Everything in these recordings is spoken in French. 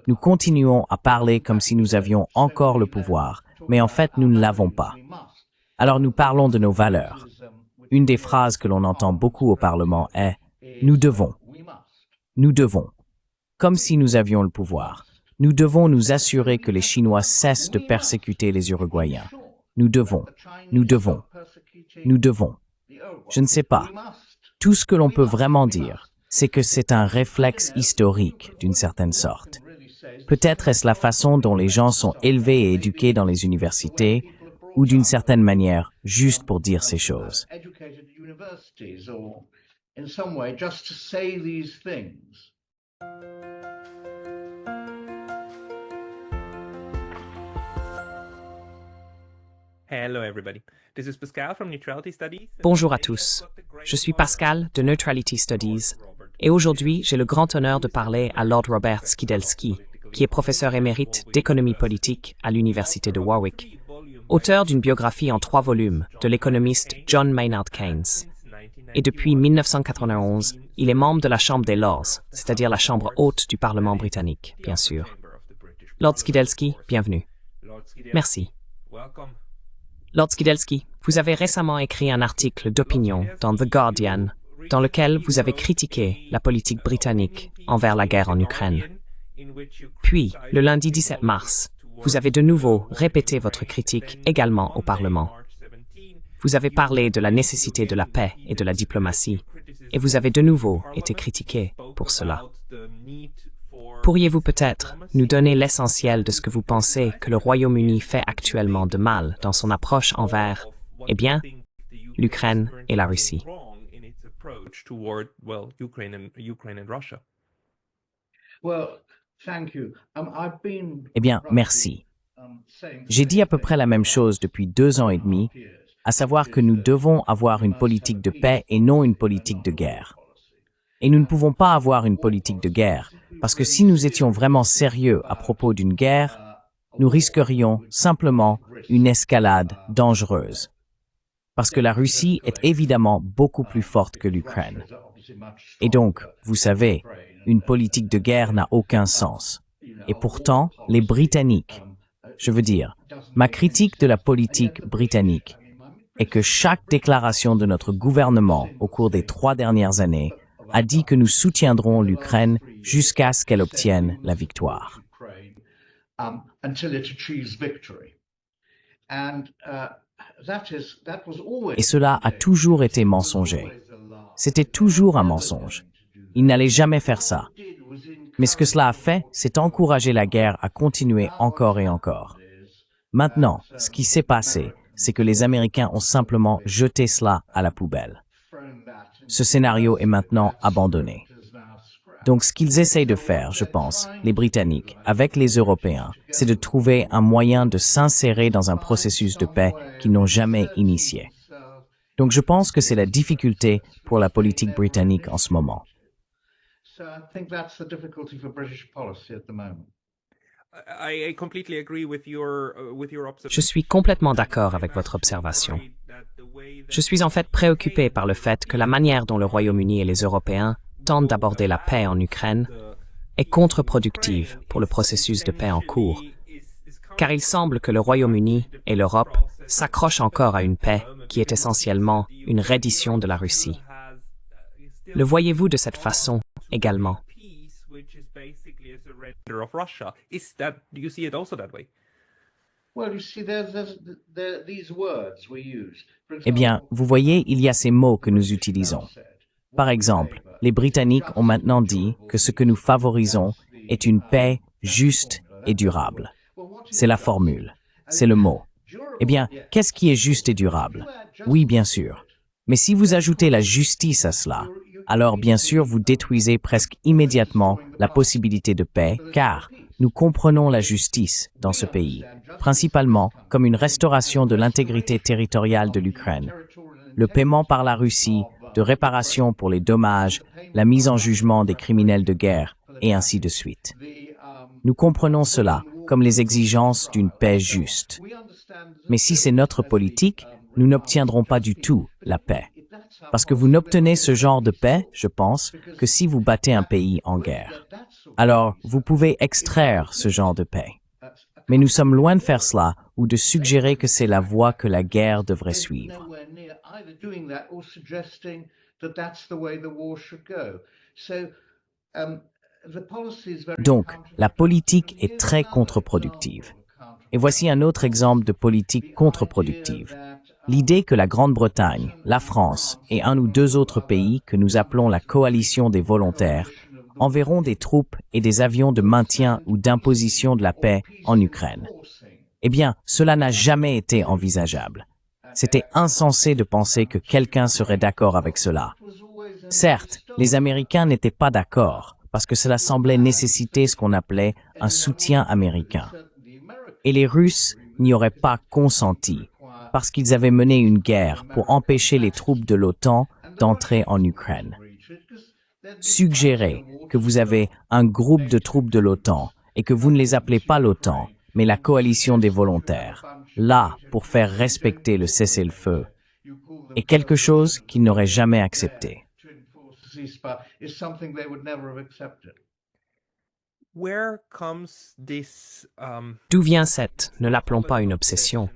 Nous continuons à parler comme si nous avions encore le pouvoir, mais en fait nous ne l'avons pas. Alors nous parlons de nos valeurs. Une des phrases que l'on entend beaucoup au Parlement est « nous devons ». Nous devons. Comme si nous avions le pouvoir. Nous devons nous assurer que les Chinois cessent de persécuter les Uruguayens. Nous devons. Nous devons. Nous devons. Je ne sais pas. Tout ce que l'on peut vraiment dire, c'est que c'est un réflexe historique, d'une certaine sorte. Peut-être est-ce la façon dont les gens sont élevés et éduqués dans les universités, ou d'une certaine manière, juste pour dire ces choses. Bonjour à tous, je suis Pascal de Neutrality Studies et aujourd'hui j'ai le grand honneur de parler à Lord Robert Skidelsky, qui est professeur émérite d'économie politique à l'Université de Warwick, auteur d'une biographie en 3 volumes de l'économiste John Maynard Keynes. Et depuis 1991, il est membre de la Chambre des Lords, c'est-à-dire la Chambre haute du Parlement britannique, bien sûr. Lord Skidelsky, bienvenue. Merci. Lord Skidelsky, vous avez récemment écrit un article d'opinion dans The Guardian, dans lequel vous avez critiqué la politique britannique envers la guerre en Ukraine. Puis, le lundi 17 mars, vous avez de nouveau répété votre critique également au Parlement. Vous avez parlé de la nécessité de la paix et de la diplomatie, et vous avez de nouveau été critiqué pour cela. Pourriez-vous peut-être nous donner l'essentiel de ce que vous pensez que le Royaume-Uni fait actuellement de mal dans son approche envers, eh bien, l'Ukraine et la Russie? Eh bien, merci. J'ai dit à peu près la même chose depuis 2 ans et demi, à savoir que nous devons avoir une politique de paix et non une politique de guerre. Et nous ne pouvons pas avoir une politique de guerre, parce que si nous étions vraiment sérieux à propos d'une guerre, nous risquerions simplement une escalade dangereuse. Parce que la Russie est évidemment beaucoup plus forte que l'Ukraine. Et donc, vous savez, une politique de guerre n'a aucun sens. Et pourtant, les Britanniques, je veux dire, ma critique de la politique britannique est que chaque déclaration de notre gouvernement au cours des 3 dernières années a dit que nous soutiendrons l'Ukraine jusqu'à ce qu'elle obtienne la victoire. Et cela a toujours été mensonger. C'était toujours un mensonge. Il n'allait jamais faire ça. Mais ce que cela a fait, c'est encourager la guerre à continuer encore et encore. Maintenant, ce qui s'est passé, c'est que les Américains ont simplement jeté cela à la poubelle. Ce scénario est maintenant abandonné. Donc ce qu'ils essayent de faire, je pense, les Britanniques, avec les Européens, c'est de trouver un moyen de s'insérer dans un processus de paix qu'ils n'ont jamais initié. Donc je pense que c'est la difficulté pour la politique britannique en ce moment. Je suis complètement d'accord avec votre observation. Je suis en fait préoccupé par le fait que la manière dont le Royaume-Uni et les Européens tentent d'aborder la paix en Ukraine est contre-productive pour le processus de paix en cours, car il semble que le Royaume-Uni et l'Europe s'accrochent encore à une paix qui est essentiellement une reddition de la Russie. Le voyez-vous de cette façon également? Eh bien, vous voyez, il y a ces mots que nous utilisons. Par exemple, les Britanniques ont maintenant dit que ce que nous favorisons est une paix juste et durable. C'est la formule, c'est le mot. Eh bien, qu'est-ce qui est juste et durable? Oui, bien sûr. Mais si vous ajoutez la justice à cela, alors bien sûr vous détruisez presque immédiatement la possibilité de paix, car nous comprenons la justice dans ce pays, principalement comme une restauration de l'intégrité territoriale de l'Ukraine, le paiement par la Russie de réparation pour les dommages, la mise en jugement des criminels de guerre, et ainsi de suite. Nous comprenons cela comme les exigences d'une paix juste. Mais si c'est notre politique, nous n'obtiendrons pas du tout la paix. Parce que vous n'obtenez ce genre de paix, je pense, que si vous battez un pays en guerre. Alors, vous pouvez extraire ce genre de paix. Mais nous sommes loin de faire cela ou de suggérer que c'est la voie que la guerre devrait suivre. Donc, la politique est très contre-productive. Et voici un autre exemple de politique contre-productive. L'idée que la Grande-Bretagne, la France et un ou deux autres pays que nous appelons la coalition des volontaires enverront des troupes et des avions de maintien ou d'imposition de la paix en Ukraine. Eh bien, cela n'a jamais été envisageable. C'était insensé de penser que quelqu'un serait d'accord avec cela. Certes, les Américains n'étaient pas d'accord, parce que cela semblait nécessiter ce qu'on appelait un soutien américain. Et les Russes n'y auraient pas consenti, parce qu'ils avaient mené une guerre pour empêcher les troupes de l'OTAN d'entrer en Ukraine. Suggérer que vous avez un groupe de troupes de l'OTAN et que vous ne les appelez pas l'OTAN, mais la coalition des volontaires, là pour faire respecter le cessez-le-feu, est quelque chose qu'ils n'auraient jamais accepté. D'où vient cette, ne l'appelons pas une obsession,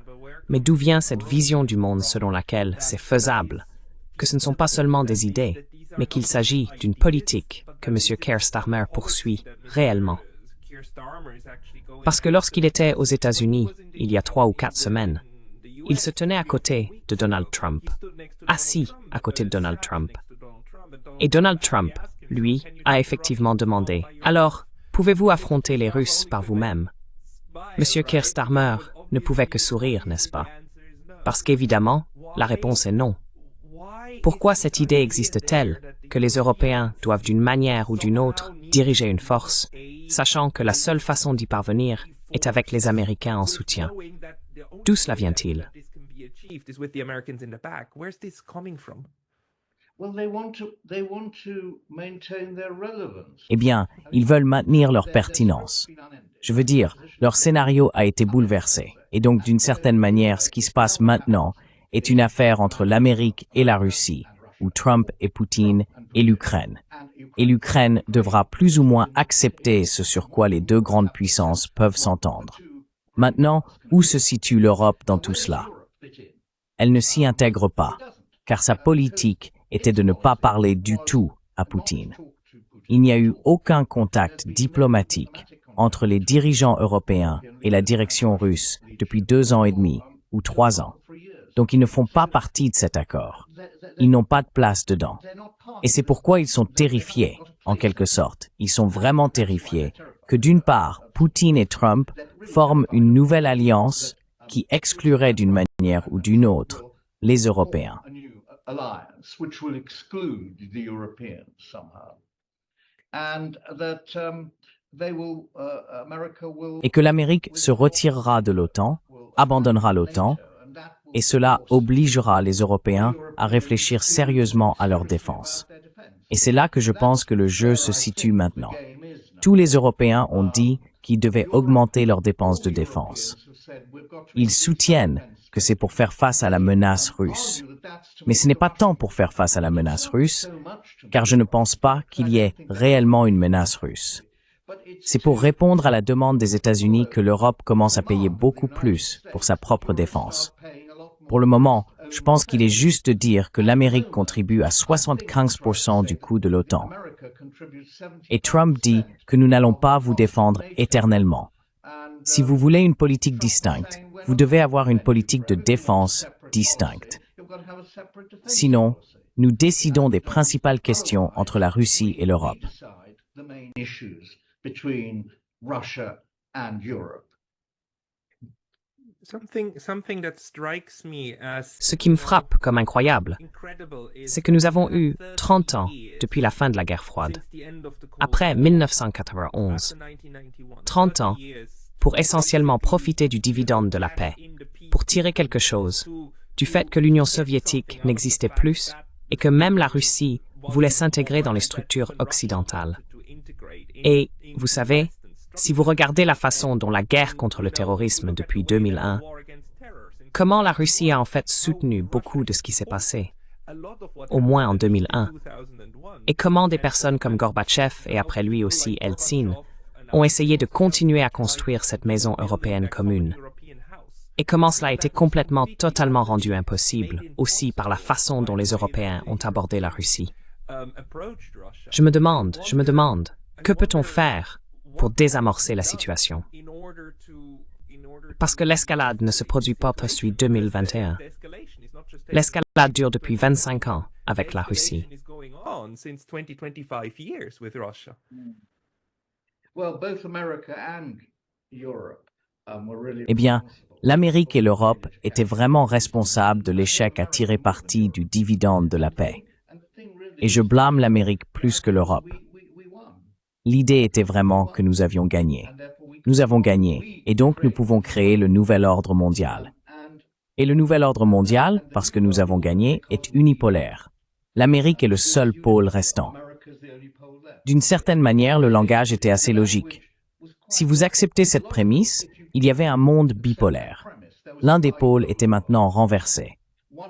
mais d'où vient cette vision du monde selon laquelle c'est faisable, que ce ne sont pas seulement des idées, mais qu'il s'agit d'une politique que M. Keir Starmer poursuit réellement. Parce que lorsqu'il était aux États-Unis, il y a 3 ou 4 semaines, il se tenait à côté de Donald Trump, assis à côté de Donald Trump. Et Donald Trump, lui, a effectivement demandé « Alors, pouvez-vous affronter les Russes par vous-même » M. Keir Starmer ne pouvait que sourire, n'est-ce pas? Parce qu'évidemment, la réponse est non. Pourquoi cette idée existe-t-elle que les Européens doivent d'une manière ou d'une autre diriger une force, sachant que la seule façon d'y parvenir est avec les Américains en soutien? D'où cela vient-il? Eh bien, ils veulent maintenir leur pertinence. Je veux dire, leur scénario a été bouleversé. Et donc, d'une certaine manière, ce qui se passe maintenant est une affaire entre l'Amérique et la Russie, ou Trump et Poutine et l'Ukraine. Et l'Ukraine devra plus ou moins accepter ce sur quoi les deux grandes puissances peuvent s'entendre. Maintenant, où se situe l'Europe dans tout cela? Elle ne s'y intègre pas, car sa politique était de ne pas parler du tout à Poutine. Il n'y a eu aucun contact diplomatique entre les dirigeants européens et la direction russe depuis 2 ans et demi ou 3 ans. Donc ils ne font pas partie de cet accord. Ils n'ont pas de place dedans. Et c'est pourquoi ils sont terrifiés, en quelque sorte. Ils sont vraiment terrifiés que d'une part, Poutine et Trump forment une nouvelle alliance qui exclurait d'une manière ou d'une autre les Européens. Et que l'Amérique se retirera de l'OTAN, abandonnera l'OTAN, et cela obligera les Européens à réfléchir sérieusement à leur défense. Et c'est là que je pense que le jeu se situe maintenant. Tous les Européens ont dit qu'ils devaient augmenter leurs dépenses de défense. Ils soutiennent que c'est pour faire face à la menace russe. Mais ce n'est pas tant pour faire face à la menace russe, car je ne pense pas qu'il y ait réellement une menace russe. C'est pour répondre à la demande des États-Unis que l'Europe commence à payer beaucoup plus pour sa propre défense. Pour le moment, je pense qu'il est juste de dire que l'Amérique contribue à 75% du coût de l'OTAN. Et Trump dit que nous n'allons pas vous défendre éternellement. Si vous voulez une politique distincte, vous devez avoir une politique de défense distincte. Sinon, nous décidons des principales questions entre la Russie et l'Europe. Ce qui me frappe comme incroyable, c'est que nous avons eu 30 ans depuis la fin de la guerre froide, après 1991, 30 ans pour essentiellement profiter du dividende de la paix, pour tirer quelque chose du fait que l'Union soviétique n'existait plus et que même la Russie voulait s'intégrer dans les structures occidentales. Et, vous savez, si vous regardez la façon dont la guerre contre le terrorisme depuis 2001, comment la Russie a en fait soutenu beaucoup de ce qui s'est passé. au moins en 2001, et comment des personnes comme Gorbatchev et après lui aussi Eltsine ont essayé de continuer à construire cette maison européenne commune. Et comment cela a été totalement rendu impossible, aussi par la façon dont les Européens ont abordé la Russie. Je me demande, que peut-on faire pour désamorcer la situation? Parce que l'escalade ne se produit pas depuis 2021. L'escalade dure depuis 25 ans avec la Russie. Eh bien, l'Amérique et l'Europe étaient vraiment responsables de l'échec à tirer parti du dividende de la paix. Et je blâme l'Amérique plus que l'Europe. L'idée était vraiment que nous avions gagné. Nous avons gagné, et donc nous pouvons créer le nouvel ordre mondial. Et le nouvel ordre mondial, parce que nous avons gagné, est unipolaire. L'Amérique est le seul pôle restant. D'une certaine manière, le langage était assez logique. Si vous acceptez cette prémisse, il y avait un monde bipolaire. L'un des pôles était maintenant renversé.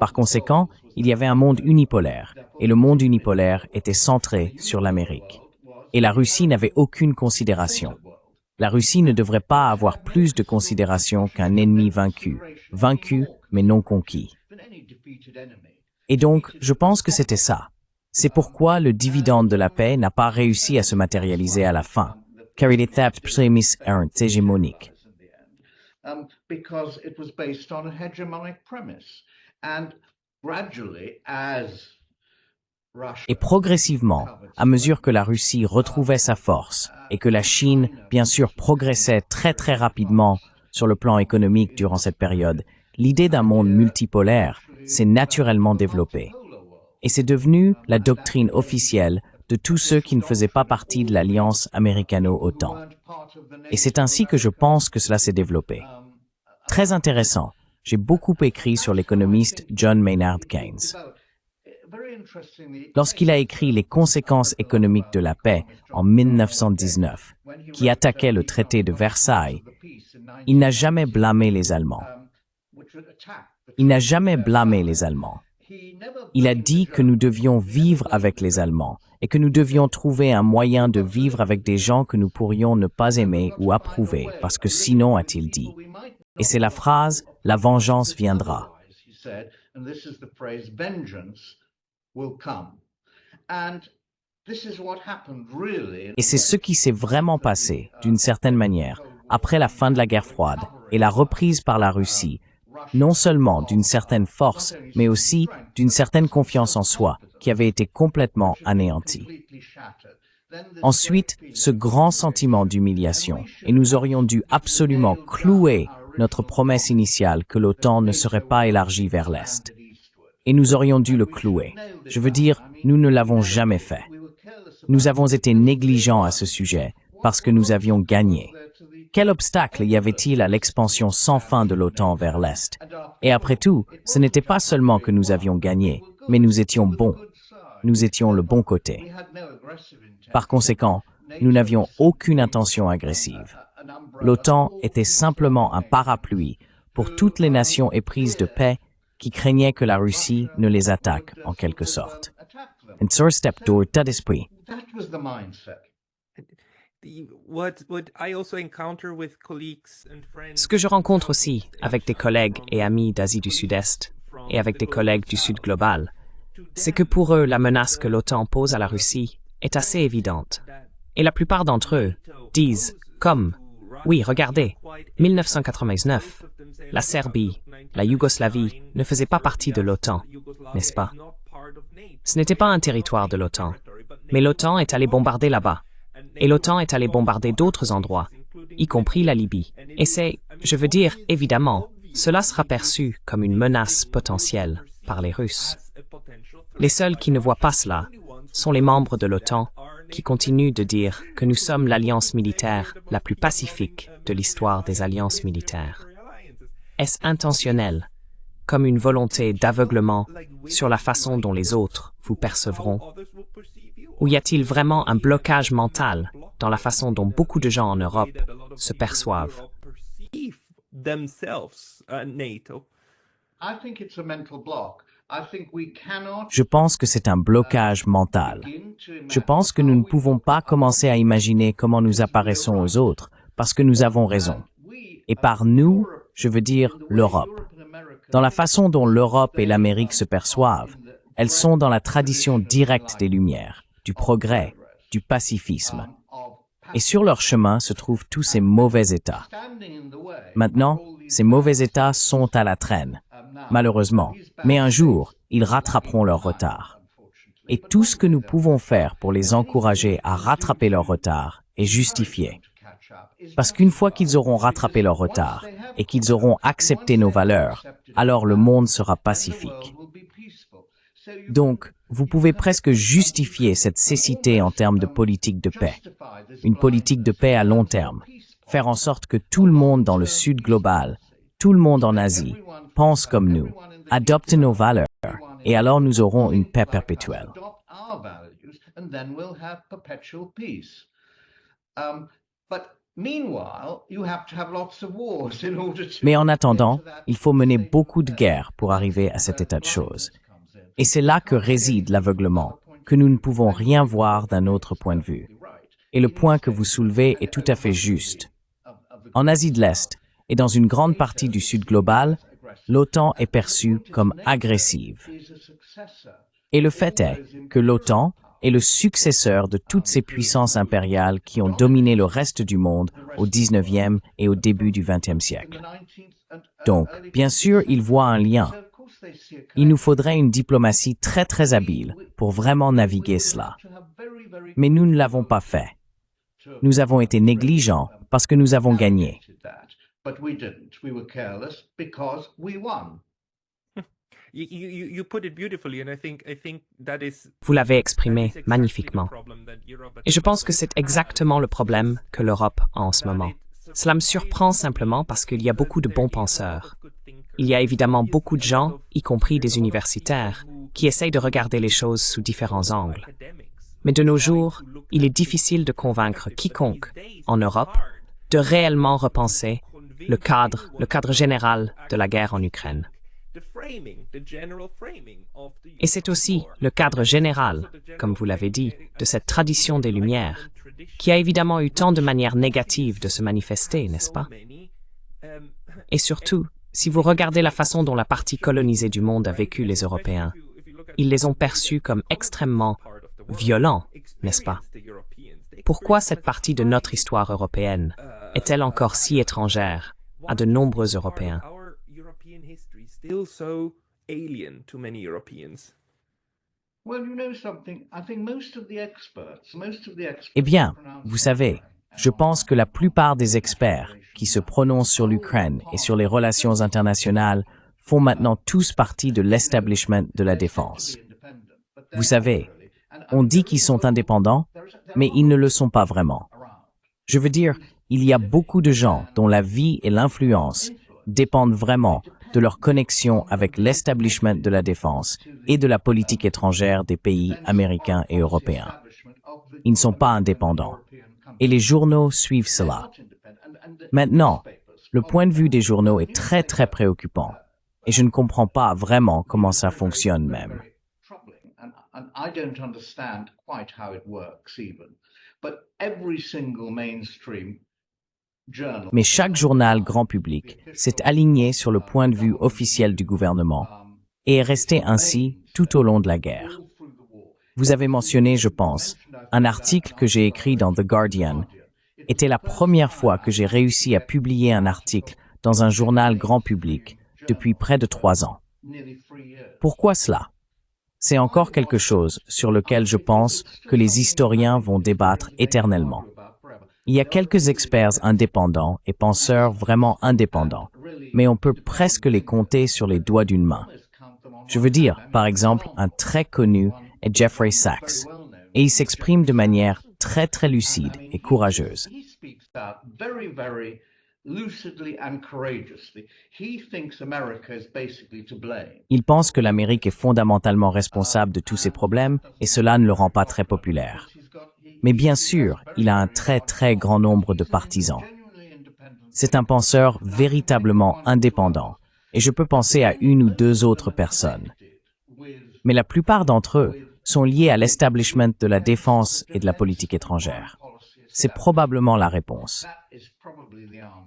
Par conséquent, il y avait un monde unipolaire, et le monde unipolaire était centré sur l'Amérique. Et la Russie n'avait aucune considération. La Russie ne devrait pas avoir plus de considération qu'un ennemi vaincu mais non conquis. Et donc, je pense que c'était ça. C'est pourquoi le dividende de la paix n'a pas réussi à se matérialiser à la fin, car il était prémisse hégémonique. Because it was based on a hegemonic premise. And gradually, as Et progressivement, à mesure que la Russie retrouvait sa force et que la Chine, bien sûr, progressait très rapidement sur le plan économique durant cette période, l'idée d'un monde multipolaire s'est naturellement développée. Et c'est devenu la doctrine officielle de tous ceux qui ne faisaient pas partie de l'alliance américano-OTAN. Et c'est ainsi que je pense que cela s'est développé. Très intéressant, j'ai beaucoup écrit sur l'économiste John Maynard Keynes. Lorsqu'il a écrit Les conséquences économiques de la paix en 1919, qui attaquait le traité de Versailles, il n'a jamais blâmé les Allemands. Il n'a jamais blâmé les Allemands. Il a dit que nous devions vivre avec les Allemands et que nous devions trouver un moyen de vivre avec des gens que nous pourrions ne pas aimer ou approuver, parce que sinon, a-t-il dit. Et c'est la phrase « la vengeance viendra ». Et c'est ce qui s'est vraiment passé, d'une certaine manière, après la fin de la guerre froide et la reprise par la Russie, non seulement d'une certaine force, mais aussi d'une certaine confiance en soi, qui avait été complètement anéantie. Ensuite, ce grand sentiment d'humiliation, et nous aurions dû absolument clouer notre promesse initiale que l'OTAN ne serait pas élargie vers l'Est. Et nous aurions dû le clouer. Je veux dire, nous ne l'avons jamais fait. Nous avons été négligents à ce sujet, parce que nous avions gagné. Quel obstacle y avait-il à l'expansion sans fin de l'OTAN vers l'Est? Et après tout, ce n'était pas seulement que nous avions gagné, mais nous étions bons. Nous étions le bon côté. Par conséquent, nous n'avions aucune intention agressive. L'OTAN était simplement un parapluie pour toutes les nations éprises de paix qui craignaient que la Russie ne les attaque, en quelque sorte. Un surstep d'état d'esprit. Ce que je rencontre aussi avec des collègues et amis d'Asie du Sud-Est et avec des collègues du Sud global, c'est que pour eux, la menace que l'OTAN pose à la Russie est assez évidente. Et la plupart d'entre eux disent, comme, oui, regardez, 1999, la Serbie, la Yougoslavie ne faisaient pas partie de l'OTAN, n'est-ce pas? Ce n'était pas un territoire de l'OTAN, mais l'OTAN est allé bombarder là-bas. Et l'OTAN est allé bombarder d'autres endroits, y compris la Libye. Et c'est, je veux dire, évidemment, cela sera perçu comme une menace potentielle par les Russes. Les seuls qui ne voient pas cela sont les membres de l'OTAN qui continuent de dire que nous sommes l'alliance militaire la plus pacifique de l'histoire des alliances militaires. Est-ce intentionnel, comme une volonté d'aveuglement sur la façon dont les autres vous percevront? Ou y a-t-il vraiment un blocage mental dans la façon dont beaucoup de gens en Europe se perçoivent? Je pense que c'est un blocage mental. Je pense que nous ne pouvons pas commencer à imaginer comment nous apparaissons aux autres, parce que nous avons raison. Et par nous, je veux dire l'Europe. Dans la façon dont l'Europe et l'Amérique se perçoivent, elles sont dans la tradition directe des Lumières, du progrès, du pacifisme. Et sur leur chemin se trouvent tous ces mauvais États. Maintenant, ces mauvais États sont à la traîne, malheureusement, mais un jour, ils rattraperont leur retard. Et tout ce que nous pouvons faire pour les encourager à rattraper leur retard est justifié. Parce qu'une fois qu'ils auront rattrapé leur retard et qu'ils auront accepté nos valeurs, alors le monde sera pacifique. Donc, vous pouvez presque justifier cette cécité en termes de politique de paix. Une politique de paix à long terme. Faire en sorte que tout le monde dans le Sud global, tout le monde en Asie, pense comme nous, adopte nos valeurs, et alors nous aurons une paix perpétuelle. Mais en attendant, il faut mener beaucoup de guerres pour arriver à cet état de choses. Et c'est là que réside l'aveuglement, que nous ne pouvons rien voir d'un autre point de vue. Et le point que vous soulevez est tout à fait juste. En Asie de l'Est et dans une grande partie du Sud global, l'OTAN est perçue comme agressive. Et le fait est que l'OTAN est le successeur de toutes ces puissances impériales qui ont dominé le reste du monde au XIXe et au début du XXe siècle. Donc, bien sûr, ils voient un lien. Il nous faudrait une diplomatie très habile pour vraiment naviguer cela. Mais nous ne l'avons pas fait. Nous avons été négligents parce que nous avons gagné. Vous l'avez exprimé magnifiquement. Et je pense que c'est exactement le problème que l'Europe a en ce moment. Cela me surprend simplement parce qu'il y a beaucoup de bons penseurs. Il y a évidemment beaucoup de gens, y compris des universitaires, qui essayent de regarder les choses sous différents angles. Mais de nos jours, il est difficile de convaincre quiconque, en Europe, de réellement repenser le cadre général de la guerre en Ukraine. Et c'est aussi le cadre général, comme vous l'avez dit, de cette tradition des Lumières, qui a évidemment eu tant de manières négatives de se manifester, n'est-ce pas? Et surtout, si vous regardez la façon dont la partie colonisée du monde a vécu les Européens, ils les ont perçus comme extrêmement violents, n'est-ce pas? Pourquoi cette partie de notre histoire européenne est-elle encore si étrangère à de nombreux Européens? Eh bien, vous savez, je pense que la plupart des experts qui se prononcent sur l'Ukraine et sur les relations internationales font maintenant tous partie de l'establishment de la défense. Vous savez, on dit qu'ils sont indépendants, mais ils ne le sont pas vraiment. Je veux dire, il y a beaucoup de gens dont la vie et l'influence dépendent vraiment de leur connexion avec l'establishment de la défense et de la politique étrangère des pays américains et européens. Ils ne sont pas indépendants. Et les journaux suivent cela. Maintenant, le point de vue des journaux est très préoccupant. Et je ne comprends pas vraiment comment ça fonctionne même. Mais chaque journal grand public s'est aligné sur le point de vue officiel du gouvernement et est resté ainsi tout au long de la guerre. Vous avez mentionné, je pense, un article que j'ai écrit dans The Guardian était la première fois que j'ai réussi à publier un article dans un journal grand public depuis près de 3 ans. Pourquoi cela? C'est encore quelque chose sur lequel je pense que les historiens vont débattre éternellement. Il y a quelques experts indépendants et penseurs vraiment indépendants, mais on peut presque les compter sur les doigts d'une main. Je veux dire, par exemple, un très connu est Jeffrey Sachs, et il s'exprime de manière très lucide et courageuse. Il pense que l'Amérique est fondamentalement responsable de tous ces problèmes et cela ne le rend pas très populaire. Mais bien sûr, il a un très grand nombre de partisans. C'est un penseur véritablement indépendant et je peux penser à 1 ou 2 autres personnes. mais la plupart d'entre eux sont liés à l'establishment de la défense et de la politique étrangère. C'est probablement la réponse.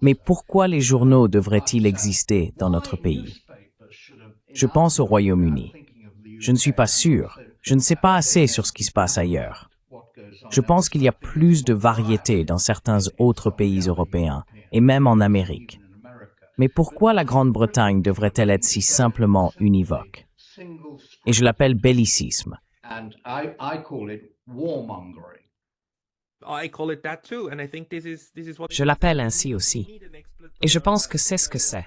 Mais pourquoi les journaux devraient-ils exister dans notre pays? Je pense au Royaume-Uni. Je ne suis pas sûr. Je ne sais pas assez sur ce qui se passe ailleurs. Je pense qu'il y a plus de variété dans certains autres pays européens, et même en Amérique. Mais pourquoi la Grande-Bretagne devrait-elle être si simplement univoque? Et je l'appelle bellicisme. Je l'appelle ainsi aussi. Et je pense que c'est ce que c'est.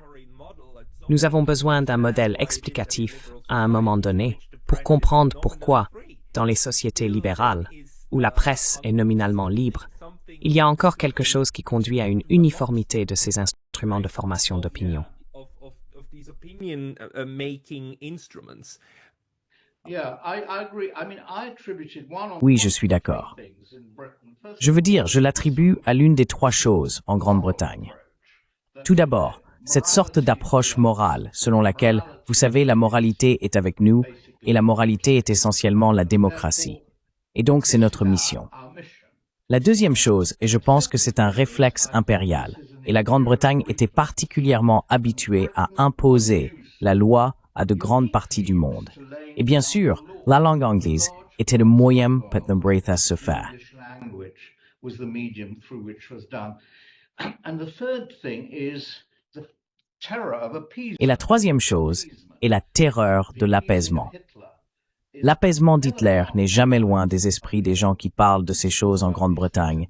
Nous avons besoin d'un modèle explicatif à un moment donné pour comprendre pourquoi, dans les sociétés libérales, où la presse est nominalement libre, il y a encore quelque chose qui conduit à une uniformité de ces instruments de formation d'opinion. Oui, je suis d'accord. Je veux dire, je l'attribue à l'une des trois choses en Grande-Bretagne. Tout d'abord, cette sorte d'approche morale selon laquelle, vous savez, la moralité est avec nous et la moralité est essentiellement la démocratie. Et donc, c'est notre mission. La deuxième chose, et je pense que c'est un réflexe impérial, et la Grande-Bretagne était particulièrement habituée à imposer la loi à de grandes parties du monde. Et bien sûr, la langue anglaise était le moyen pour l'embrace se faire. Et la troisième chose est la terreur de l'apaisement. L'apaisement d'Hitler n'est jamais loin des esprits des gens qui parlent de ces choses en Grande-Bretagne.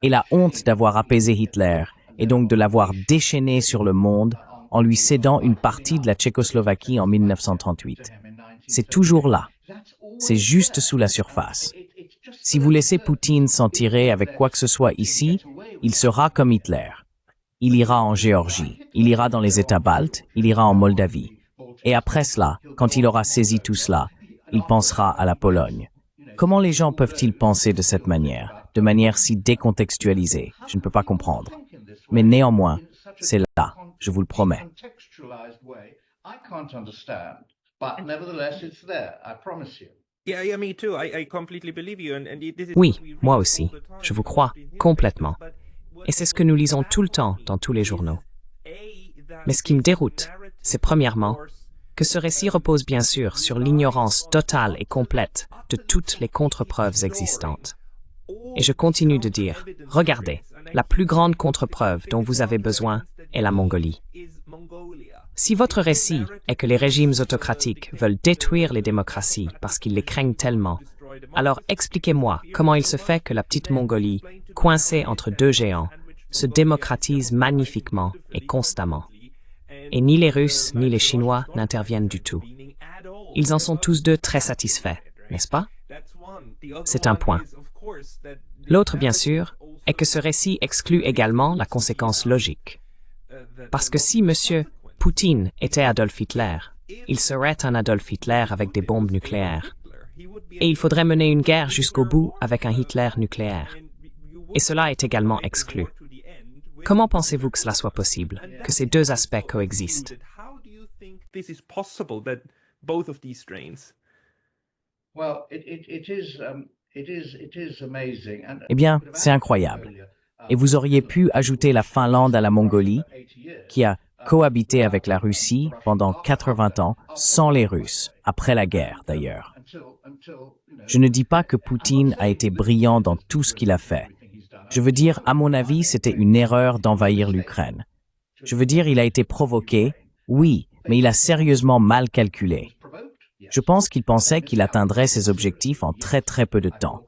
Et la honte d'avoir apaisé Hitler, et donc de l'avoir déchaîné sur le monde en lui cédant une partie de la Tchécoslovaquie en 1938. C'est toujours là. C'est juste sous la surface. Si vous laissez Poutine s'en tirer avec quoi que ce soit ici, il sera comme Hitler. Il ira en Géorgie, il ira dans les États baltes, il ira en Moldavie. Et après cela, quand il aura saisi tout cela, il pensera à la Pologne. Comment les gens peuvent-ils penser de manière si décontextualisée? Je ne peux pas comprendre. Mais néanmoins, c'est là, je vous le promets. Oui, moi aussi, je vous crois complètement. Et c'est ce que nous lisons tout le temps dans tous les journaux. Mais ce qui me déroute, c'est premièrement que ce récit repose bien sûr sur l'ignorance totale et complète de toutes les contre-preuves existantes. Et je continue de dire, regardez, la plus grande contre-preuve dont vous avez besoin est la Mongolie. Si votre récit est que les régimes autocratiques veulent détruire les démocraties parce qu'ils les craignent tellement, alors expliquez-moi comment il se fait que la petite Mongolie, coincée entre deux géants, se démocratise magnifiquement et constamment. Et ni les Russes ni les Chinois n'interviennent du tout. Ils en sont tous deux très satisfaits, n'est-ce pas? C'est un point. L'autre, bien sûr, est que ce récit exclut également la conséquence logique. Parce que si M. Poutine était Adolf Hitler, il serait un Adolf Hitler avec des bombes nucléaires. Et il faudrait mener une guerre jusqu'au bout avec un Hitler nucléaire. Et cela est également exclu. Comment pensez-vous que cela soit possible, que ces deux aspects coexistent? Eh bien, c'est incroyable. Et vous auriez pu ajouter la Finlande à la Mongolie, qui a cohabité avec la Russie pendant 80 ans, sans les Russes, après la guerre d'ailleurs. Je ne dis pas que Poutine a été brillant dans tout ce qu'il a fait. Je veux dire, à mon avis, c'était une erreur d'envahir l'Ukraine. Je veux dire, il a été provoqué, oui, mais il a sérieusement mal calculé. Je pense qu'il pensait qu'il atteindrait ses objectifs en très peu de temps.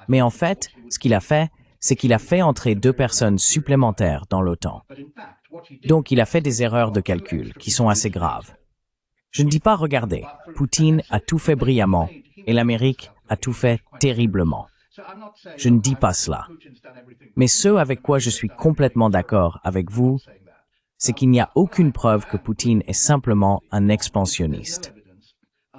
Mais en fait, ce qu'il a fait, c'est qu'il a fait entrer 2 personnes supplémentaires dans l'OTAN. Donc, il a fait des erreurs de calcul qui sont assez graves. Je ne dis pas, regardez, Poutine a tout fait brillamment et l'Amérique a tout fait terriblement. Je ne dis pas cela. Mais ce avec quoi je suis complètement d'accord avec vous, c'est qu'il n'y a aucune preuve que Poutine est simplement un expansionniste.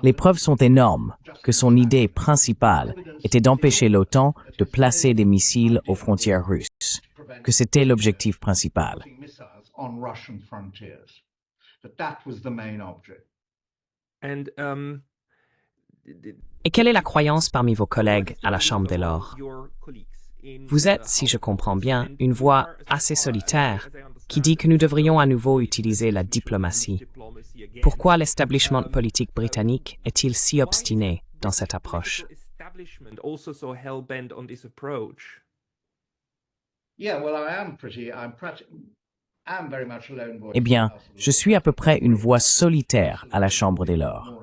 Les preuves sont énormes que son idée principale était d'empêcher l'OTAN de placer des missiles aux frontières russes, que c'était l'objectif principal. Et quelle est la croyance parmi vos collègues à la Chambre des Lords? Vous êtes, si je comprends bien, une voix assez solitaire qui dit que nous devrions à nouveau utiliser la diplomatie. Pourquoi l'establishment politique britannique est-il si obstiné dans cette approche? Eh bien, je suis à peu près une voix solitaire à la Chambre des Lords.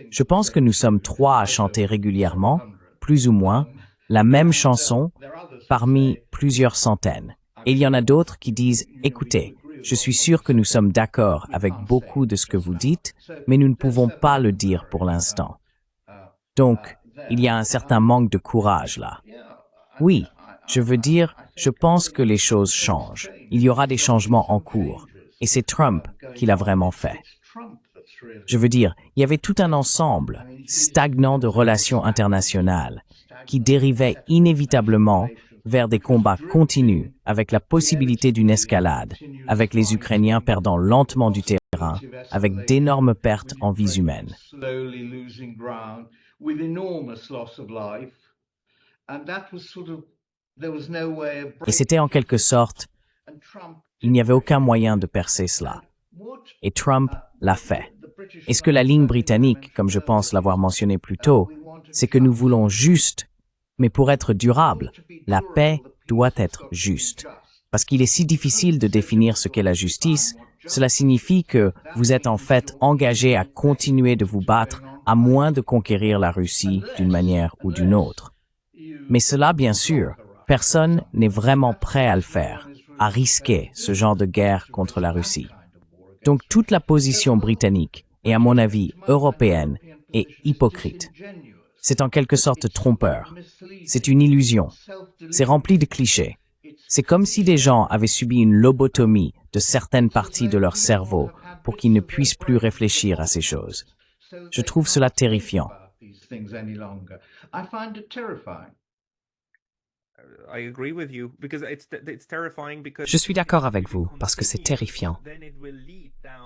Je pense que nous sommes 3 à chanter régulièrement, plus ou moins, la même chanson parmi plusieurs centaines. Et il y en a d'autres qui disent « Écoutez, je suis sûr que nous sommes d'accord avec beaucoup de ce que vous dites, mais nous ne pouvons pas le dire pour l'instant. » Donc, il y a un certain manque de courage là. Oui, je veux dire, je pense que les choses changent. Il y aura des changements en cours. Et c'est Trump qui l'a vraiment fait. Je veux dire, il y avait tout un ensemble stagnant de relations internationales qui dérivait inévitablement vers des combats continus avec la possibilité d'une escalade, avec les Ukrainiens perdant lentement du terrain, avec d'énormes pertes en vies humaines. Et c'était en quelque sorte, il n'y avait aucun moyen de percer cela. Et Trump l'a fait. Est-ce que la ligne britannique, comme je pense l'avoir mentionné plus tôt, c'est que nous voulons juste, mais pour être durable, la paix doit être juste. Parce qu'il est si difficile de définir ce qu'est la justice, cela signifie que vous êtes en fait engagé à continuer de vous battre à moins de conquérir la Russie d'une manière ou d'une autre. Mais cela, bien sûr, personne n'est vraiment prêt à le faire, à risquer ce genre de guerre contre la Russie. Donc toute la position britannique, et à mon avis européenne, est hypocrite. C'est en quelque sorte trompeur. C'est une illusion. C'est rempli de clichés. C'est comme si des gens avaient subi une lobotomie de certaines parties de leur cerveau pour qu'ils ne puissent plus réfléchir à ces choses. Je trouve cela terrifiant. Je suis d'accord avec vous, parce que c'est terrifiant.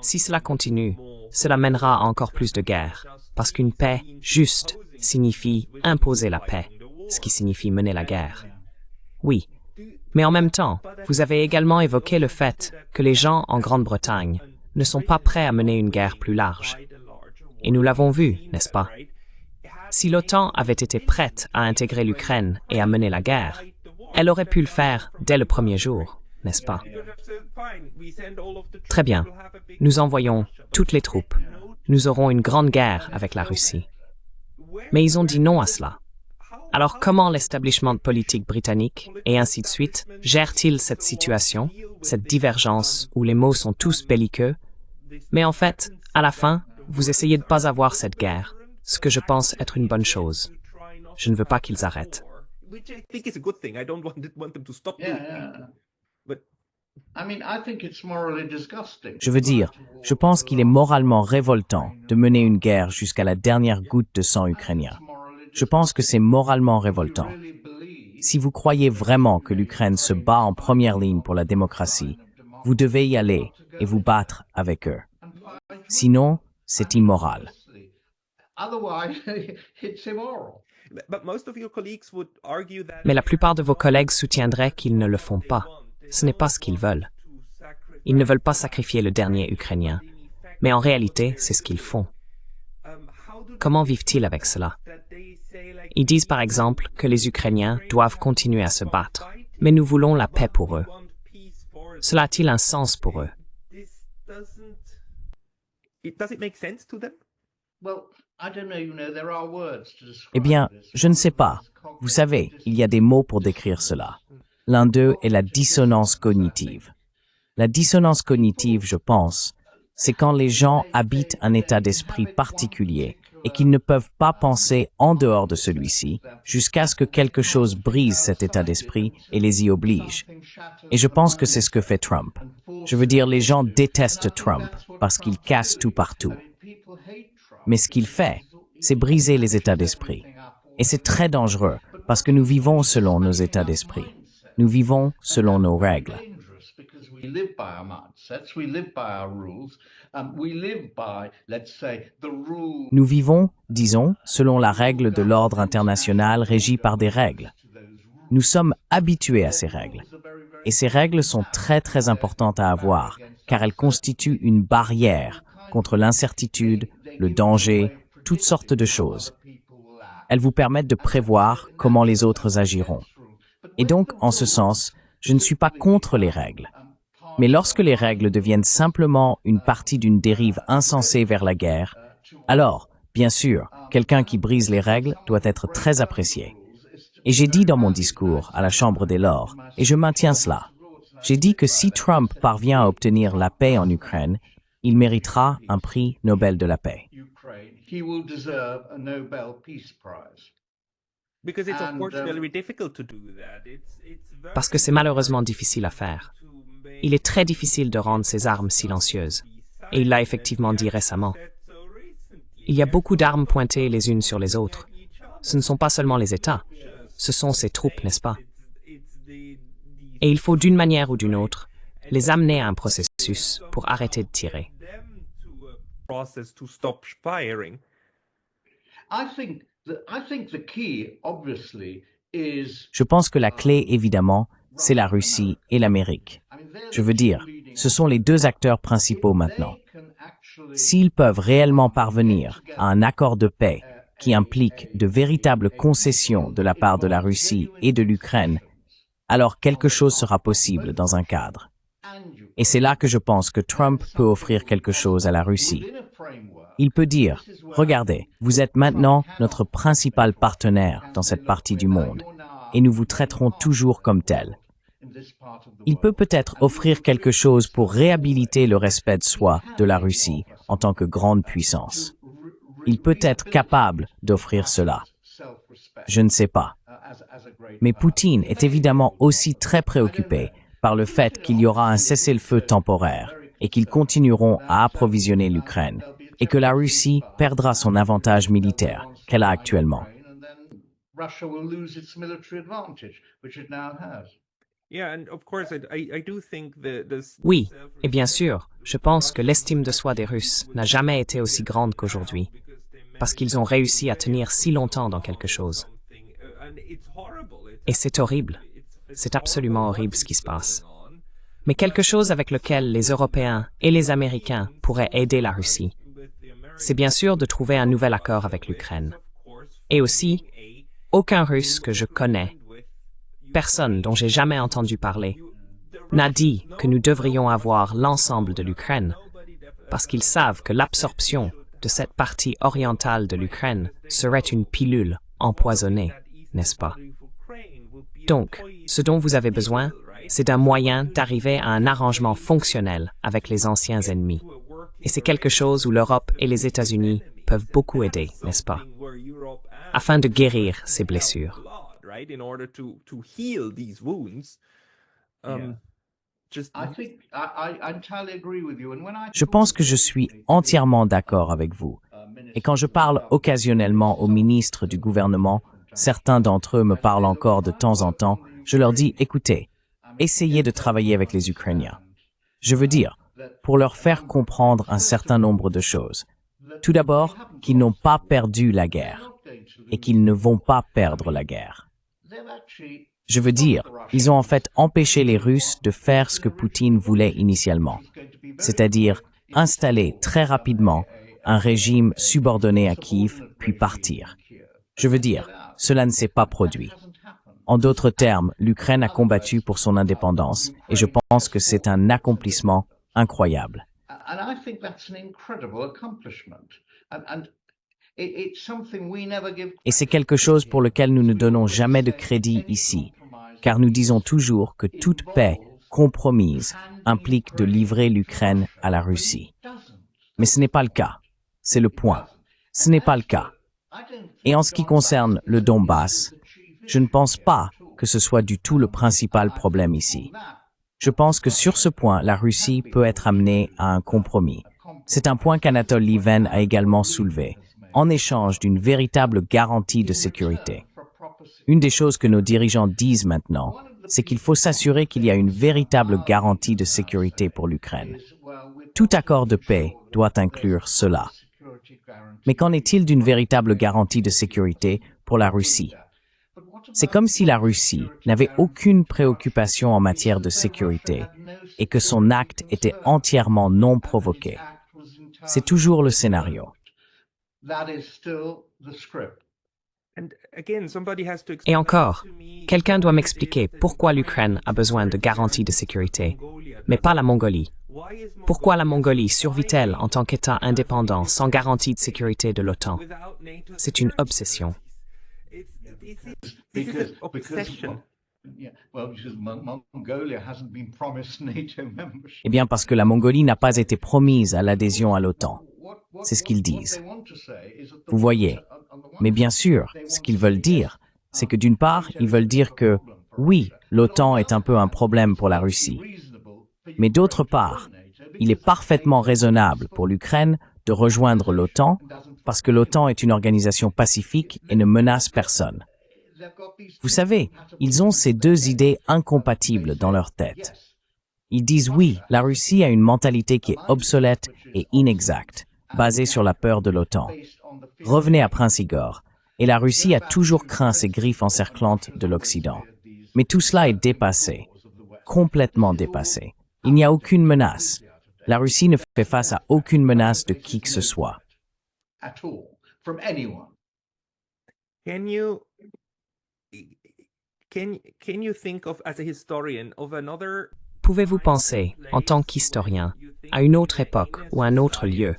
Si cela continue, cela mènera à encore plus de guerres, parce qu'une paix juste signifie imposer la paix, ce qui signifie mener la guerre. Oui, mais en même temps, vous avez également évoqué le fait que les gens en Grande-Bretagne ne sont pas prêts à mener une guerre plus large. Et nous l'avons vu, n'est-ce pas? Si l'OTAN avait été prête à intégrer l'Ukraine et à mener la guerre, elle aurait pu le faire dès le premier jour, n'est-ce pas? Très bien. Nous envoyons toutes les troupes. Nous aurons une grande guerre avec la Russie. Mais ils ont dit non à cela. Alors comment l'establishment politique britannique, et ainsi de suite, gère-t-il cette situation, cette divergence où les mots sont tous belliqueux? Mais en fait, à la fin, vous essayez de ne pas avoir cette guerre, ce que je pense être une bonne chose. Je ne veux pas qu'ils arrêtent. Je veux dire, je pense qu'il est moralement révoltant de mener une guerre jusqu'à la dernière goutte de sang ukrainien. Je pense que c'est moralement révoltant. Si vous croyez vraiment que l'Ukraine se bat en première ligne pour la démocratie, vous devez y aller et vous battre avec eux. Sinon, c'est immoral. Mais la plupart de vos collègues soutiendraient qu'ils ne le font pas. Ce n'est pas ce qu'ils veulent. Ils ne veulent pas sacrifier le dernier Ukrainien. Mais en réalité, c'est ce qu'ils font. Comment vivent-ils avec cela? Ils disent par exemple que les Ukrainiens doivent continuer à se battre, mais nous voulons la paix pour eux. Cela a-t-il un sens pour eux? Eh bien, je ne sais pas. Vous savez, il y a des mots pour décrire cela. L'un d'eux est la dissonance cognitive. La dissonance cognitive, je pense, c'est quand les gens habitent un état d'esprit particulier et qu'ils ne peuvent pas penser en dehors de celui-ci jusqu'à ce que quelque chose brise cet état d'esprit et les y oblige. Et je pense que c'est ce que fait Trump. Je veux dire, les gens détestent Trump parce qu'il casse tout partout. Mais ce qu'il fait, c'est briser les états d'esprit. Et c'est très dangereux parce que nous vivons selon nos états d'esprit. Nous vivons selon nos règles. We live by our mindsets, we live by our rules, we live by, let's say, the rules. Nous vivons, disons, selon la règle de l'ordre international régie par des règles. Nous sommes habitués à ces règles. Et ces règles sont très importantes à avoir, car elles constituent une barrière contre l'incertitude, le danger, toutes sortes de choses. Elles vous permettent de prévoir comment les autres agiront. Et donc, en ce sens, je ne suis pas contre les règles. Mais lorsque les règles deviennent simplement une partie d'une dérive insensée vers la guerre, alors, bien sûr, quelqu'un qui brise les règles doit être très apprécié. Et j'ai dit dans mon discours à la Chambre des Lords, et je maintiens cela, j'ai dit que si Trump parvient à obtenir la paix en Ukraine, il méritera un prix Nobel de la paix. He will deserve a Nobel Peace Prize. Because it's of course very difficult to do that. Parce que c'est malheureusement difficile à faire. Il est très difficile de rendre ces armes silencieuses. Et il l'a effectivement dit récemment. Il y a beaucoup d'armes pointées les unes sur les autres. Ce ne sont pas seulement les États. Ce sont ces troupes, n'est-ce pas? Et il faut d'une manière ou d'une autre les amener à un processus pour arrêter de tirer. To stop firing. Je pense que la clé, évidemment, c'est la Russie et l'Amérique. Je veux dire, ce sont les deux acteurs principaux maintenant. S'ils peuvent réellement parvenir à un accord de paix qui implique de véritables concessions de la part de la Russie et de l'Ukraine, alors quelque chose sera possible dans un cadre. Et c'est là que je pense que Trump peut offrir quelque chose à la Russie. Il peut dire, regardez, vous êtes maintenant notre principal partenaire dans cette partie du monde, et nous vous traiterons toujours comme tel. Il peut peut-être offrir quelque chose pour réhabiliter le respect de soi de la Russie en tant que grande puissance. Il peut être capable d'offrir cela. Je ne sais pas. Mais Poutine est évidemment aussi très préoccupé par le fait qu'il y aura un cessez-le-feu temporaire et qu'ils continueront à approvisionner l'Ukraine et que la Russie perdra son avantage militaire qu'elle a actuellement. Oui, et bien sûr, je pense que l'estime de soi des Russes n'a jamais été aussi grande qu'aujourd'hui, parce qu'ils ont réussi à tenir si longtemps dans quelque chose. Et c'est horrible. C'est absolument horrible ce qui se passe. Mais quelque chose avec lequel les Européens et les Américains pourraient aider la Russie, c'est bien sûr de trouver un nouvel accord avec l'Ukraine. Et aussi, aucun Russe que je connais, personne dont j'ai jamais entendu parler, n'a dit que nous devrions avoir l'ensemble de l'Ukraine, parce qu'ils savent que l'absorption de cette partie orientale de l'Ukraine serait une pilule empoisonnée, n'est-ce pas? Donc, ce dont vous avez besoin, c'est d'un moyen d'arriver à un arrangement fonctionnel avec les anciens ennemis. Et c'est quelque chose où l'Europe et les États-Unis peuvent beaucoup aider, n'est-ce pas? Afin de guérir ces blessures. Je pense que je suis entièrement d'accord avec vous. Et quand je parle occasionnellement aux ministres du gouvernement, certains d'entre eux me parlent encore de temps en temps, je leur dis, écoutez, essayez de travailler avec les Ukrainiens. Je veux dire, pour leur faire comprendre un certain nombre de choses. Tout d'abord, qu'ils n'ont pas perdu la guerre et qu'ils ne vont pas perdre la guerre. Je veux dire, ils ont en fait empêché les Russes de faire ce que Poutine voulait initialement, c'est-à-dire installer très rapidement un régime subordonné à Kiev, puis partir. Je veux dire, cela ne s'est pas produit. En d'autres termes, l'Ukraine a combattu pour son indépendance et je pense que c'est un accomplissement incroyable. Et c'est quelque chose pour lequel nous ne donnons jamais de crédit ici, car nous disons toujours que toute paix compromise implique de livrer l'Ukraine à la Russie. Mais ce n'est pas le cas. C'est le point. Ce n'est pas le cas. Et en ce qui concerne le Donbass, je ne pense pas que ce soit du tout le principal problème ici. Je pense que sur ce point, la Russie peut être amenée à un compromis. C'est un point qu'Anatole Lieven a également soulevé, en échange d'une véritable garantie de sécurité. Une des choses que nos dirigeants disent maintenant, c'est qu'il faut s'assurer qu'il y a une véritable garantie de sécurité pour l'Ukraine. Tout accord de paix doit inclure cela. Mais qu'en est-il d'une véritable garantie de sécurité pour la Russie? C'est comme si la Russie n'avait aucune préoccupation en matière de sécurité et que son acte était entièrement non provoqué. C'est toujours le scénario. Et encore, quelqu'un doit m'expliquer pourquoi l'Ukraine a besoin de garanties de sécurité, mais pas la Mongolie. Pourquoi la Mongolie survit-elle en tant qu'État indépendant sans garantie de sécurité de l'OTAN? C'est une obsession. Eh bien, parce que la Mongolie n'a pas été promise à l'adhésion à l'OTAN. C'est ce qu'ils disent. Vous voyez. Mais bien sûr, ce qu'ils veulent dire, c'est que d'une part, ils veulent dire que, oui, l'OTAN est un peu un problème pour la Russie. Mais d'autre part, il est parfaitement raisonnable pour l'Ukraine de rejoindre l'OTAN parce que l'OTAN est une organisation pacifique et ne menace personne. Vous savez, ils ont ces deux idées incompatibles dans leur tête. Ils disent oui, la Russie a une mentalité qui est obsolète et inexacte, basée sur la peur de l'OTAN. Revenez à Prince Igor, et la Russie a toujours craint ces griffes encerclantes de l'Occident. Mais tout cela est dépassé, complètement dépassé. Il n'y a aucune menace. La Russie ne fait face à aucune menace de qui que ce soit. Pouvez-vous penser, en tant qu'historien, à une autre époque ou un autre lieu,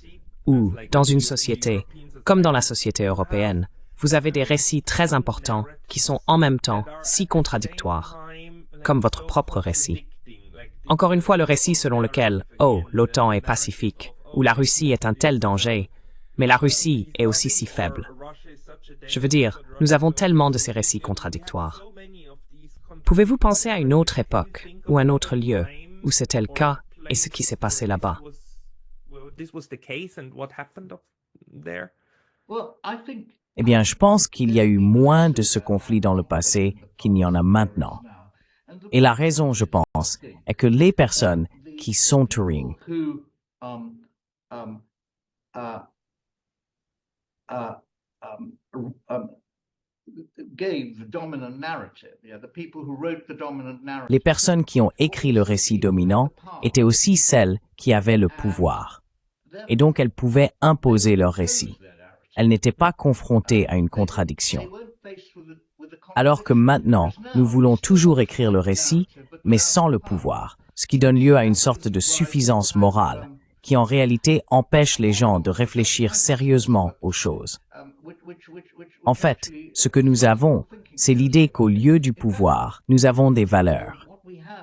où, dans une société, comme dans la société européenne, vous avez des récits très importants qui sont en même temps si contradictoires, comme votre propre récit? Encore une fois, le récit selon lequel « Oh, l'OTAN est pacifique » ou « La Russie est un tel danger », mais la Russie est aussi si faible. Je veux dire, nous avons tellement de ces récits contradictoires. Pouvez-vous penser à une autre époque ou un autre lieu où c'était le cas et ce qui s'est passé là-bas? Eh bien, je pense qu'il y a eu moins de ce conflit dans le passé qu'il n'y en a maintenant. Et la raison, je pense, est que les personnes qui sont Turing, les personnes qui ont écrit le récit dominant étaient aussi celles qui avaient le pouvoir. Et donc elles pouvaient imposer leur récit. Elles n'étaient pas confrontées à une contradiction. Alors que maintenant, nous voulons toujours écrire le récit, mais sans le pouvoir, ce qui donne lieu à une sorte de suffisance morale, qui en réalité empêche les gens de réfléchir sérieusement aux choses. En fait, ce que nous avons, c'est l'idée qu'au lieu du pouvoir, nous avons des valeurs.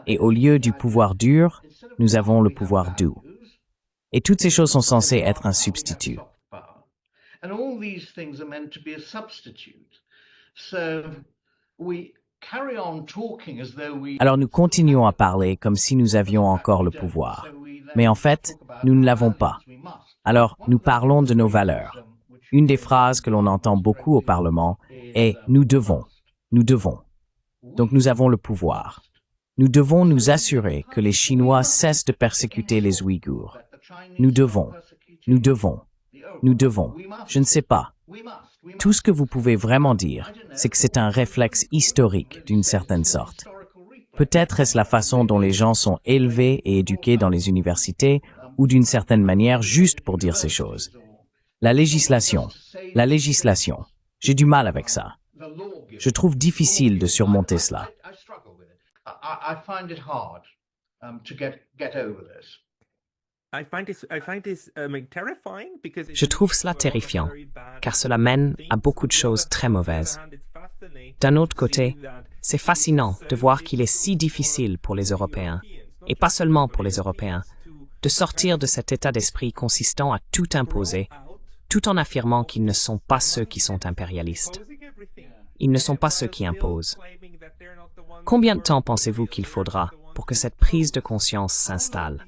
Et au lieu du pouvoir dur, nous avons le pouvoir doux. Et toutes ces choses sont censées être un substitut. Alors nous continuons à parler comme si nous avions encore le pouvoir. Mais en fait, nous ne l'avons pas. Alors, nous parlons de nos valeurs. Une des phrases que l'on entend beaucoup au Parlement est « nous devons ». Nous devons. Donc nous avons le pouvoir. Nous devons nous assurer que les Chinois cessent de persécuter les Ouïghours. Nous devons. Nous devons. Nous devons. Je ne sais pas. Tout ce que vous pouvez vraiment dire, c'est que c'est un réflexe historique d'une certaine sorte. Peut-être est-ce la façon dont les gens sont élevés et éduqués dans les universités ou d'une certaine manière juste pour dire ces choses. La législation. J'ai du mal avec ça. Je trouve difficile de surmonter cela. Je trouve cela terrifiant, car cela mène à beaucoup de choses très mauvaises. D'un autre côté, c'est fascinant de voir qu'il est si difficile pour les Européens, et pas seulement pour les Européens, de sortir de cet état d'esprit consistant à tout imposer, tout en affirmant qu'ils ne sont pas ceux qui sont impérialistes. Ils ne sont pas ceux qui imposent. Combien de temps pensez-vous qu'il faudra pour que cette prise de conscience s'installe?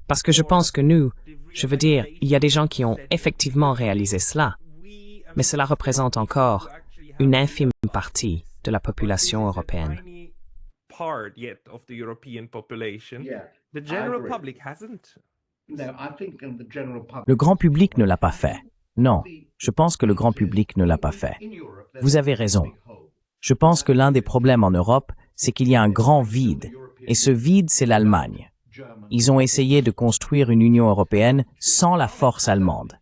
Parce que je pense que nous, je veux dire, il y a des gens qui ont effectivement réalisé cela, mais cela représente encore une infime partie de la population européenne. Part yet of the European population. Yeah, The I general agree. public hasn't. No, I think in the general public. Le grand public ne l'a pas fait. Non, je pense que le grand public ne l'a pas fait. Vous avez raison. Je pense que l'un des problèmes en Europe, c'est qu'il y a un grand vide. Et ce vide, c'est l'Allemagne. Ils ont essayé de construire une Union européenne sans la force allemande.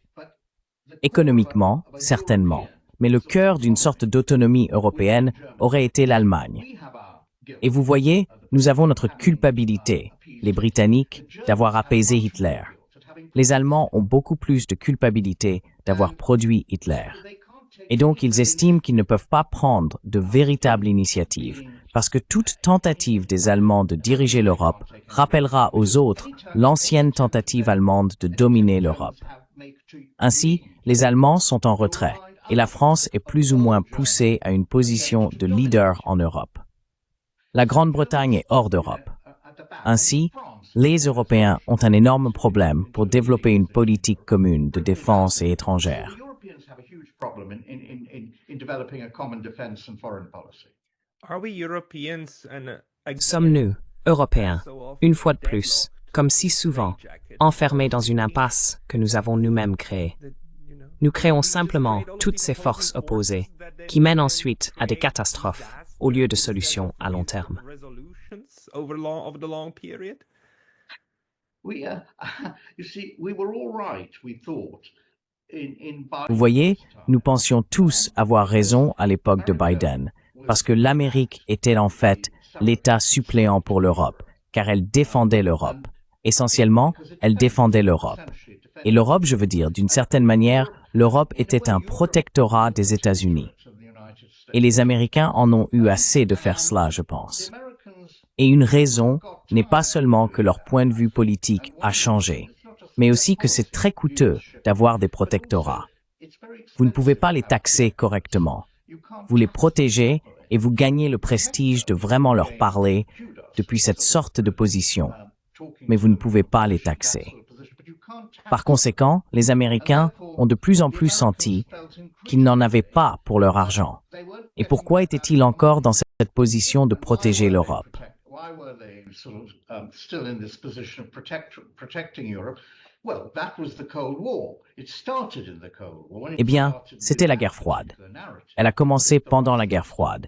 Économiquement, certainement. Mais le cœur d'une sorte d'autonomie européenne aurait été l'Allemagne. Et vous voyez, nous avons notre culpabilité, les Britanniques, d'avoir apaisé Hitler. Les Allemands ont beaucoup plus de culpabilité d'avoir produit Hitler. Et donc ils estiment qu'ils ne peuvent pas prendre de véritables initiatives, parce que toute tentative des Allemands de diriger l'Europe rappellera aux autres l'ancienne tentative allemande de dominer l'Europe. Ainsi, les Allemands sont en retrait, et la France est plus ou moins poussée à une position de leader en Europe. La Grande-Bretagne est hors d'Europe. Ainsi, les Européens ont un énorme problème pour développer une politique commune de défense et étrangère. Are we Europeans and Sommes-nous, Européens, une fois de plus, comme si souvent, enfermés dans une impasse que nous avons nous-mêmes créée? Nous créons simplement toutes ces forces opposées, qui mènent ensuite à des catastrophes, au lieu de solutions à long terme. over the long period? You see, we were all right, we thought. Vous voyez, nous pensions tous avoir raison à l'époque de Biden, parce que l'Amérique était en fait l'État suppléant pour l'Europe, car elle défendait l'Europe. Essentiellement, elle défendait l'Europe. Et l'Europe, je veux dire, d'une certaine manière, l'Europe était un protectorat des États-Unis. Et les Américains en ont eu assez de faire cela, je pense. Et une raison n'est pas seulement que leur point de vue politique a changé, mais aussi que c'est très coûteux d'avoir des protectorats. Vous ne pouvez pas les taxer correctement. Vous les protégez et vous gagnez le prestige de vraiment leur parler depuis cette sorte de position, mais vous ne pouvez pas les taxer. Par conséquent, les Américains ont de plus en plus senti qu'ils n'en avaient pas pour leur argent. Et pourquoi étaient-ils encore dans cette position de protéger l'Europe? Eh bien, c'était la guerre froide. Elle a commencé pendant la guerre froide.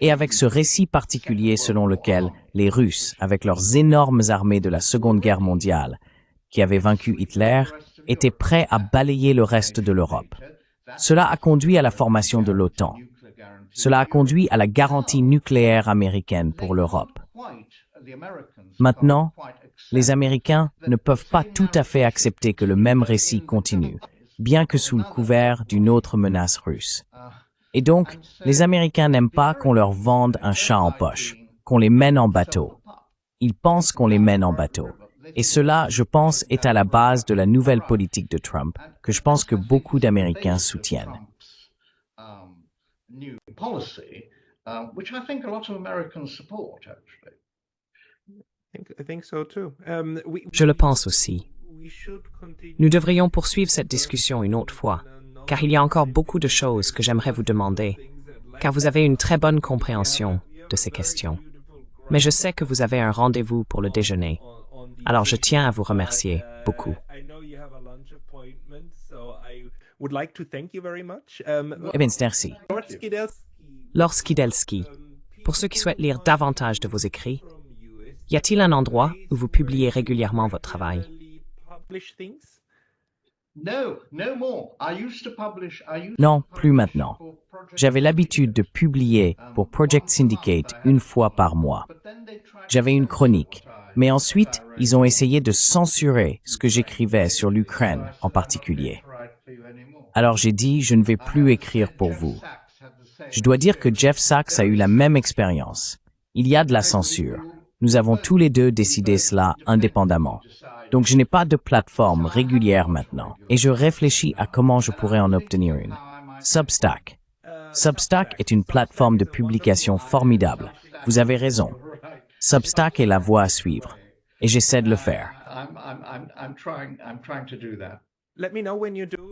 Et avec ce récit particulier selon lequel les Russes, avec leurs énormes armées de la Seconde Guerre mondiale, qui avaient vaincu Hitler, étaient prêts à balayer le reste de l'Europe. Cela a conduit à la formation de l'OTAN. Cela a conduit à la garantie nucléaire américaine pour l'Europe. Maintenant, les Américains ne peuvent pas tout à fait accepter que le même récit continue, bien que sous le couvert d'une autre menace russe. Et donc, les Américains n'aiment pas qu'on leur vende un chat en poche, qu'on les mène en bateau. Ils pensent qu'on les mène en bateau. Et cela, je pense, est à la base de la nouvelle politique de Trump, que je pense que beaucoup d'Américains soutiennent. Je le pense aussi. Nous devrions poursuivre cette discussion une autre fois, car il y a encore beaucoup de choses que j'aimerais vous demander, car vous avez une très bonne compréhension de ces questions. Mais je sais que vous avez un rendez-vous pour le déjeuner. Alors je tiens à vous remercier beaucoup. Eh bien, merci. Lord Skidelsky, pour ceux qui souhaitent lire davantage de vos écrits, y a-t-il un endroit où vous publiez régulièrement votre travail? Non, plus maintenant. J'avais l'habitude de publier pour Project Syndicate une fois par mois. J'avais une chronique, mais ensuite, ils ont essayé de censurer ce que j'écrivais sur l'Ukraine en particulier. Alors j'ai dit, je ne vais plus écrire pour vous. Je dois dire que Jeff Sachs a eu la même expérience. Il y a de la censure. Nous avons tous les deux décidé cela indépendamment. Donc je n'ai pas de plateforme régulière maintenant. Et je réfléchis à comment je pourrais en obtenir une. Substack. Substack est une plateforme de publication formidable. Vous avez raison. Substack est la voie à suivre. Et j'essaie de le faire.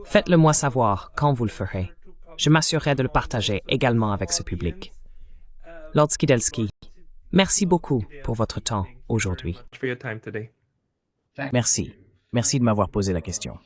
Faites-le moi savoir quand vous le ferez. Je m'assurerai de le partager également avec ce public. Lord Skidelsky, merci beaucoup pour votre temps aujourd'hui. Merci. Merci de m'avoir posé la question.